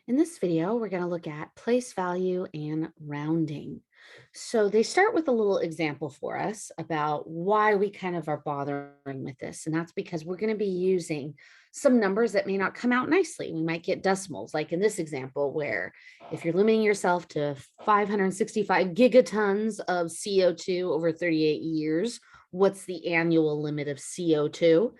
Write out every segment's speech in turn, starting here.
In this video, we're going to look at place value and rounding. So they start with a little example for us about why we kind of are bothering with this. And that's because we're going to be using some numbers that may not come out nicely. We might get decimals, like in this example, where if you're limiting yourself to 565 gigatons of CO2 over 38 years, what's the annual limit of CO2?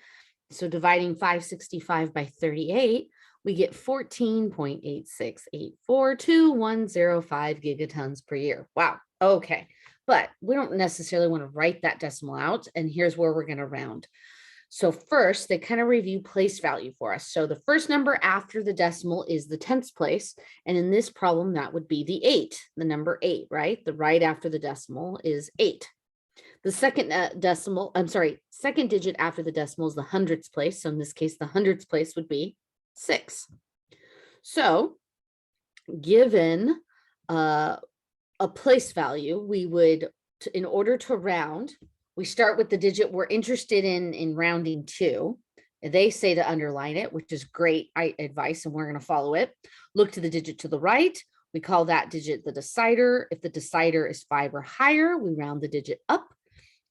So dividing 565 by 38, we get 14.86842105 gigatons per year. Wow. Okay. But we don't necessarily want to write that decimal out. And here's where we're going to round. So first, they kind of review place value for us. So the first number after the decimal is the tenths place. And in this problem, that would be the 8, the number 8, right? The right after the decimal is 8. The second second digit after the decimal is the hundredths place. So in this case, the hundredths place would be 6. So given a place value, we would, in order to round, we start with the digit we're interested in rounding to. They say to underline it, which is great advice, and we're going to follow it. Look to the digit to the right. We call that digit the decider. If the decider is 5 or higher, we round the digit up.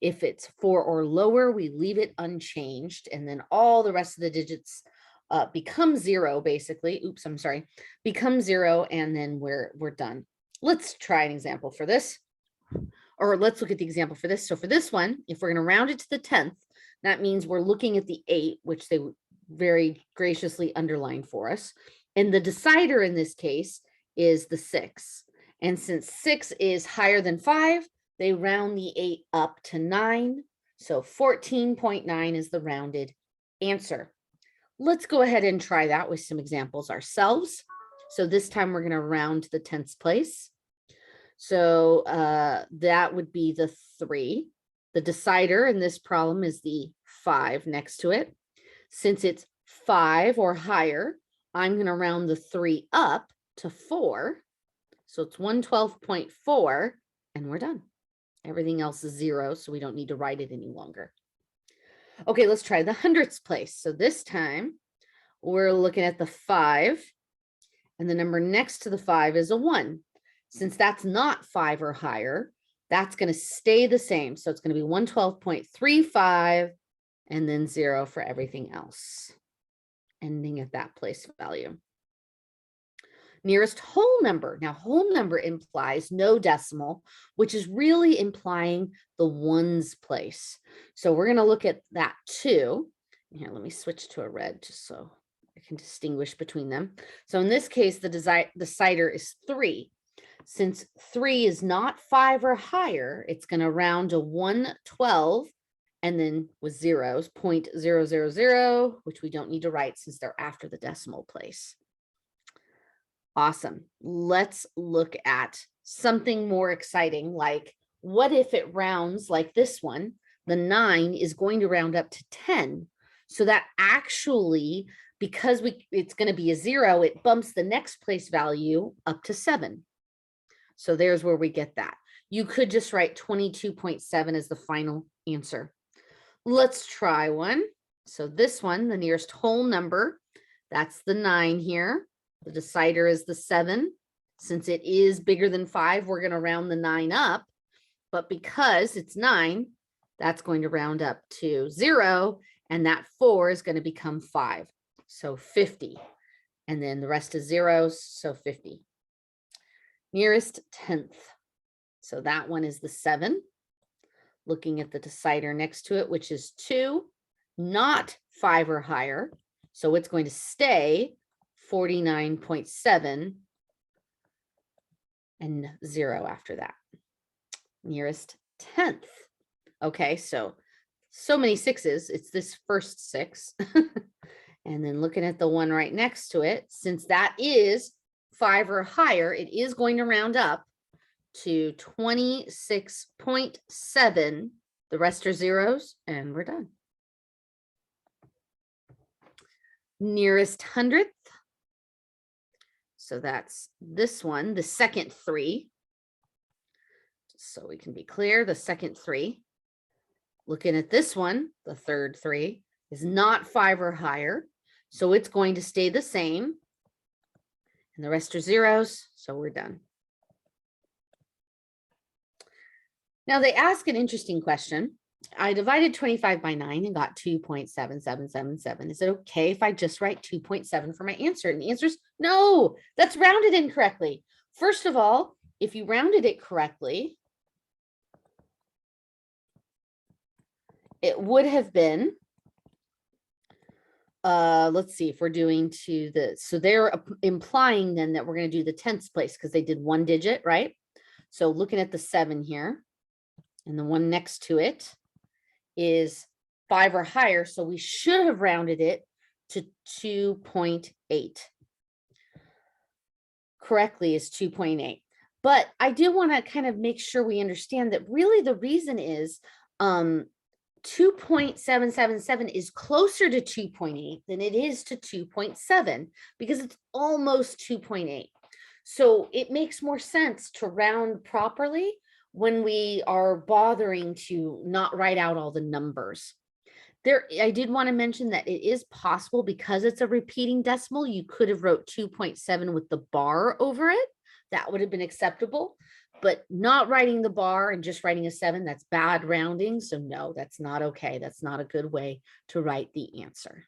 If it's 4 or lower, we leave it unchanged, and then all the rest of the digits become 0, basically. Oops, I'm sorry. Become 0, and then we're done. Let's try an example for this, or let's look at the example for this. So for this one, if we're going to round it to the 10th, that means we're looking at the 8, which they very graciously underlined for us. And the decider in this case is the 6. And since 6 is higher than 5, they round the 8 up to 9. So 14.9 is the rounded answer. Let's go ahead and try that with some examples ourselves. So this time we're going to round to the tenths place. So that would be the 3. The decider in this problem is the 5 next to it. Since it's 5 or higher, I'm going to round the 3 up to 4. So it's 112.4, and we're done. Everything else is 0, so we don't need to write it any longer. Okay, let's try the hundredths place. So this time we're looking at the 5, and the number next to the 5 is a 1. Since that's not 5 or higher, that's going to stay the same. So it's going to be 112.35 and then 0 for everything else, ending at that place value. Nearest whole number. Now, whole number implies no decimal, which is really implying the ones place. So we're going to look at that too. Here, let me switch to a red just so I can distinguish between them. So in this case, the decider is 3. Since 3 is not 5 or higher, it's going to round to 112 and then with zeros, 0.000, which we don't need to write since they're after the decimal place. Awesome. Let's look at something more exciting, like what if it rounds like this one? The 9 is going to round up to 10. So that actually, because it's going to be a 0, it bumps the next place value up to 7. So there's where we get that. You could just write 22.7 as the final answer. Let's try one. So this one, the nearest whole number, that's the 9 here. The decider is the 7. Since it is bigger than 5, we're going to round the 9 up. But because it's 9, that's going to round up to 0. And that 4 is going to become 5. So 50. And then the rest is zeros. So 50. Nearest tenth. So that one is the 7. Looking at the decider next to it, which is 2, not 5 or higher. So it's going to stay 49.7 and 0 after that. Nearest tenth. Okay, so many 6s. It's this first 6. And then looking at the one right next to it, since that is 5 or higher, it is going to round up to 26.7. The rest are zeros, and we're done. Nearest hundredth. So that's this one, the second 3. Just so we can be clear, the second 3. Looking at this one, the third 3 is not 5 or higher. So it's going to stay the same. and the rest are zeros, so we're done. Now they ask an interesting question. I divided 25 by 9 and got 2.7777. Is it okay if I just write 2.7 for my answer? And the answer is no, that's rounded incorrectly. First of all, if you rounded it correctly, it would have been, let's see if we're doing to the, so they're implying then that we're going to do the tenths place because they did one digit, right? So looking at the 7 here, and the one next to it is 5 or higher. So we should have rounded it to 2.8. Correctly is 2.8. But I do want to kind of make sure we understand that really the reason is 2.777 is closer to 2.8 than it is to 2.7 because it's almost 2.8. So it makes more sense to round properly when we are bothering to not write out all the numbers. There, I did want to mention that it is possible because it's a repeating decimal, you could have wrote 2.7 with the bar over it. That would have been acceptable, but not writing the bar and just writing a 7, that's bad rounding. So no, that's not okay. That's not a good way to write the answer.